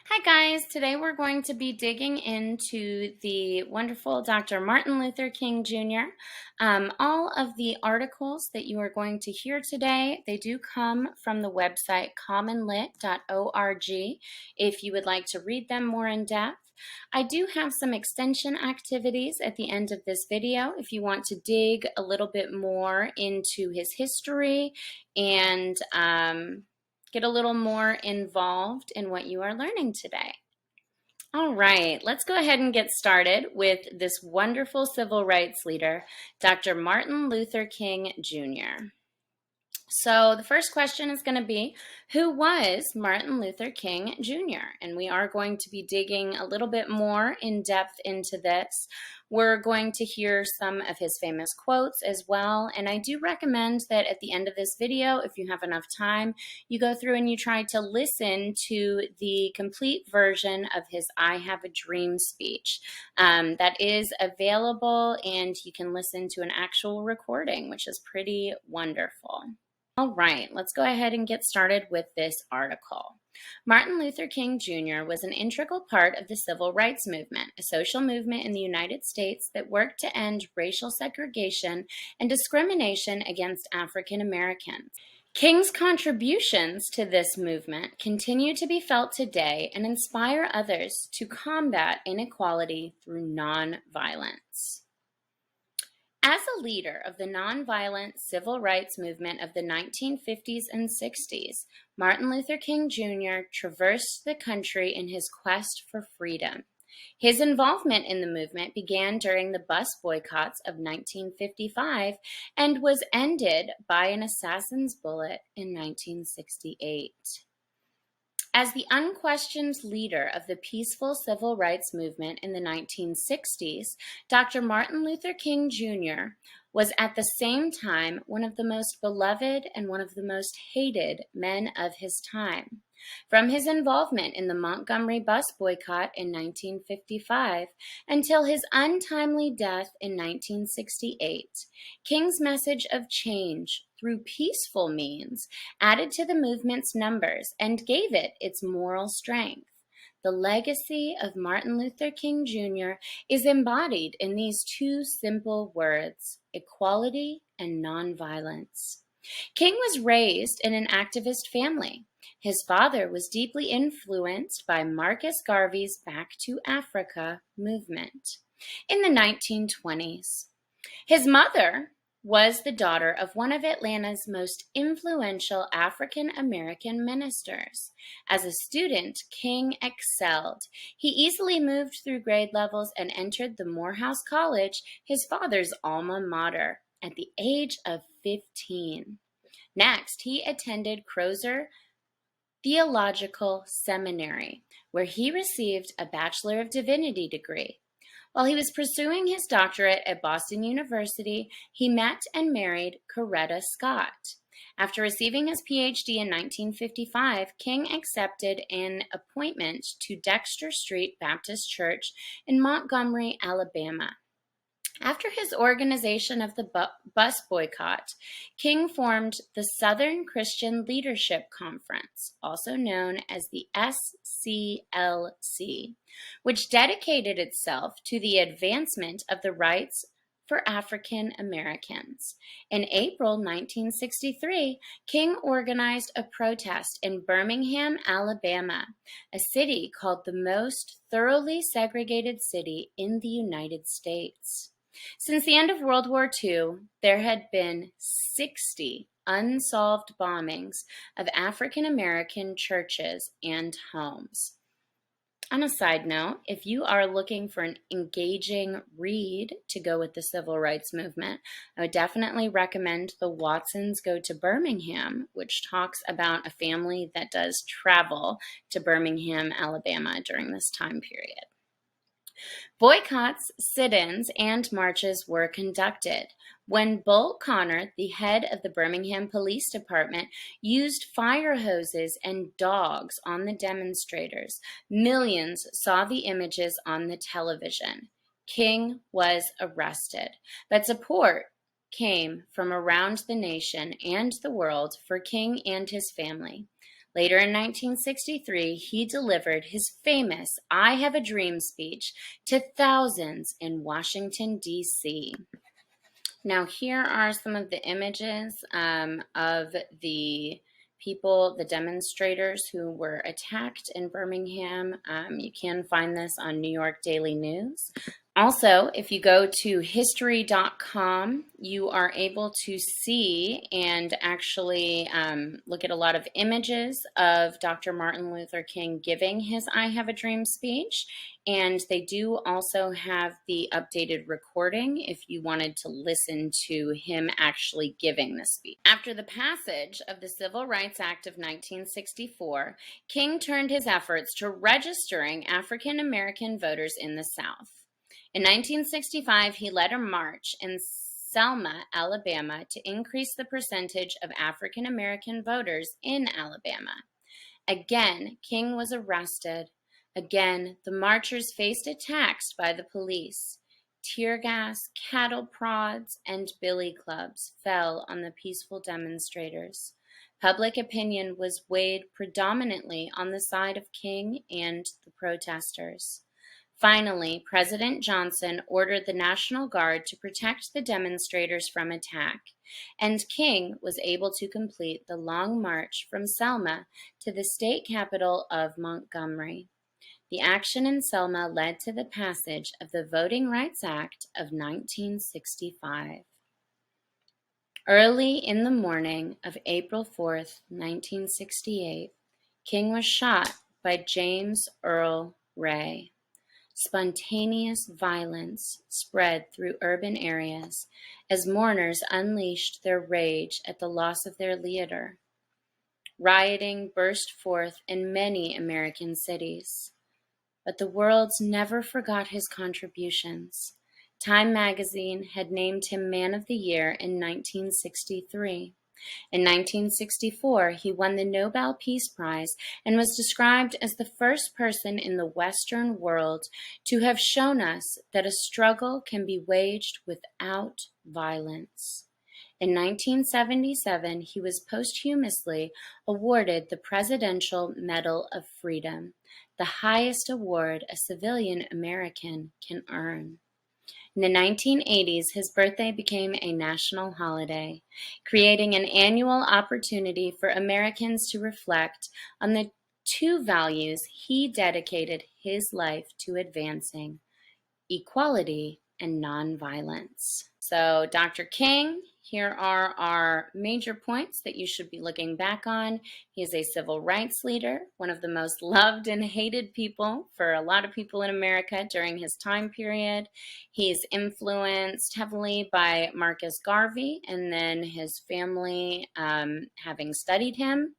Hi guys, today we're going to be digging into the wonderful Dr. Martin Luther King Jr. All of the articles that you are going to hear today, they do come from the website commonlit.org if you would like to read them more in depth. I do have some extension activities at the end of this video if you want to dig a little bit more into his history and get a little more involved in what you are learning today. All right, let's go ahead and get started with this wonderful civil rights leader, Dr. Martin Luther King Jr. So the first question is going to be, who was Martin Luther King Jr.? And we are going to be digging a little bit more in depth into this. We're going to hear some of his famous quotes as well. And I do recommend that at the end of this video, if you have enough time, you go through and you try to listen to the complete version of his I Have a Dream speech. That is available, and you can listen to an actual recording, which is pretty wonderful. All right, let's go ahead and get started with this article. Martin Luther King Jr. was an integral part of the Civil Rights Movement, a social movement in the United States that worked to end racial segregation and discrimination against African Americans. King's contributions to this movement continue to be felt today and inspire others to combat inequality through nonviolence. As a leader of the nonviolent civil rights movement of the 1950s and 60s, Martin Luther King Jr. traversed the country in his quest for freedom. His involvement in the movement began during the bus boycotts of 1955 and was ended by an assassin's bullet in 1968. As the unquestioned leader of the peaceful civil rights movement in the 1960s, Dr. Martin Luther King Jr. was at the same time one of the most beloved and one of the most hated men of his time. From his involvement in the Montgomery bus boycott in 1955 until his untimely death in 1968, King's message of change through peaceful means added to the movement's numbers and gave it its moral strength. The legacy of Martin Luther King Jr. is embodied in these two simple words: equality and nonviolence. King was raised in an activist family. His father was deeply influenced by Marcus Garvey's Back to Africa movement in the 1920s. His mother was the daughter of one of Atlanta's most influential African American ministers. As a student, King excelled. He easily moved through grade levels and entered the Morehouse College, his father's alma mater, at the age of 15. Next, he attended Crozer Theological Seminary, where he received a Bachelor of Divinity degree. While he was pursuing his doctorate at Boston University, he met and married Coretta Scott. After receiving his PhD in 1955, King accepted an appointment to Dexter Street Baptist Church in Montgomery, Alabama. After his organization of the bus boycott, King formed the Southern Christian Leadership Conference, also known as the SCLC, which dedicated itself to the advancement of the rights for African Americans. In April 1963, King organized a protest in Birmingham, Alabama, a city called the most thoroughly segregated city in the United States. Since the end of World War II, there had been 60 unsolved bombings of African American churches and homes. On a side note, if you are looking for an engaging read to go with the civil rights movement, I would definitely recommend The Watsons Go to Birmingham, which talks about a family that does travel to Birmingham, Alabama during this time period. Boycotts, sit-ins, and marches were conducted. When Bull Connor, the head of the Birmingham Police Department, used fire hoses and dogs on the demonstrators, millions saw the images on the television. King was arrested, but support came from around the nation and the world for King and his family. Later in 1963, he delivered his famous I Have a Dream speech to thousands in Washington, D.C. Now, here are some of the images of the people, the demonstrators who were attacked in Birmingham. You can find this on New York Daily News. Also, if you go to history.com, you are able to see and actually look at a lot of images of Dr. Martin Luther King giving his I Have a Dream speech. And they do also have the updated recording if you wanted to listen to him actually giving the speech. After the passage of the Civil Rights Act of 1964, King turned his efforts to registering African American voters in the South. In 1965, he led a march in Selma, Alabama, to increase the percentage of African American voters in Alabama. Again, King was arrested. Again, the marchers faced attacks by the police. Tear gas, cattle prods, and billy clubs fell on the peaceful demonstrators. Public opinion was weighed predominantly on the side of King and the protesters. Finally, President Johnson ordered the National Guard to protect the demonstrators from attack, and King was able to complete the long march from Selma to the state capital of Montgomery. The action in Selma led to the passage of the Voting Rights Act of 1965. Early in the morning of April 4th, 1968, King was shot by James Earl Ray. Spontaneous violence spread through urban areas as mourners unleashed their rage at the loss of their leader. Rioting burst forth in many American cities, but the world never forgot his contributions. Time magazine had named him Man of the Year in 1963. In 1964, he won the Nobel Peace Prize and was described as the first person in the Western world to have shown us that a struggle can be waged without violence. In 1977, he was posthumously awarded the Presidential Medal of Freedom, the highest award a civilian American can earn. In the 1980s, his birthday became a national holiday, creating an annual opportunity for Americans to reflect on the two values he dedicated his life to advancing: equality and nonviolence. So, Dr. King, here are our major points that you should be looking back on. He is a civil rights leader, one of the most loved and hated people for a lot of people in America during his time period. He's influenced heavily by Marcus Garvey and then his family having studied him.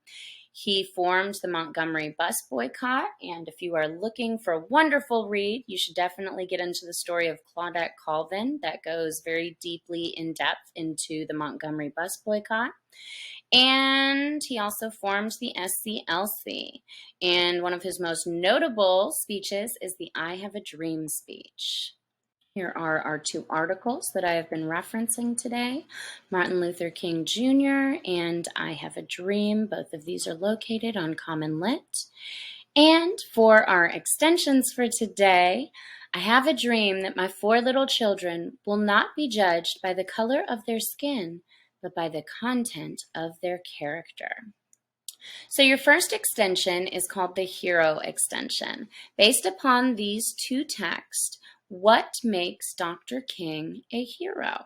He formed the Montgomery bus boycott, and if you are looking for a wonderful read, you should definitely get into the story of Claudette Colvin that goes very deeply in depth into the Montgomery bus boycott. And he also formed the SCLC, and one of his most notable speeches is the I Have a Dream speech. Here are our two articles that I have been referencing today: Martin Luther King Jr. and I Have a Dream. Both of these are located on Commonlit. And for our extensions for today, I have a dream that my 4 little children will not be judged by the color of their skin, but by the content of their character. So your first extension is called the hero extension. Based upon these two texts, what makes Dr. King a hero?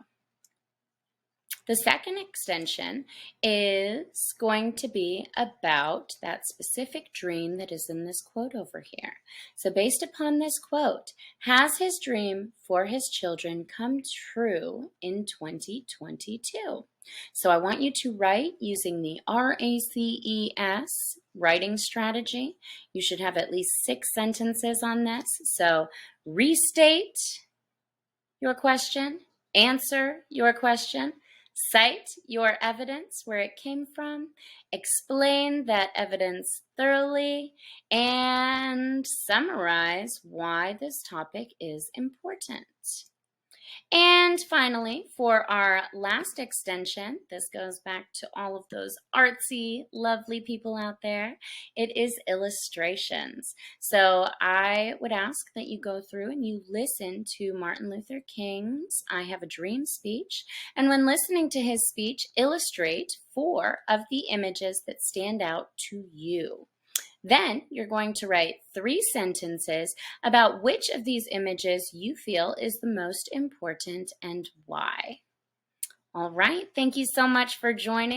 The second extension is going to be about that specific dream that is in this quote over here. So based upon this quote, has his dream for his children come true in 2022? So I want you to write using the RACES writing strategy. You should have at least 6 sentences on this. So restate your question, answer your question, cite your evidence where it came from, explain that evidence thoroughly, and summarize why this topic is important. And finally, for our last extension, this goes back to all of those artsy, lovely people out there. It is illustrations. So I would ask that you go through and you listen to Martin Luther King's I Have a Dream speech. And when listening to his speech, illustrate 4 of the images that stand out to you. Then you're going to write 3 sentences about which of these images you feel is the most important and why. All right, thank you so much for joining.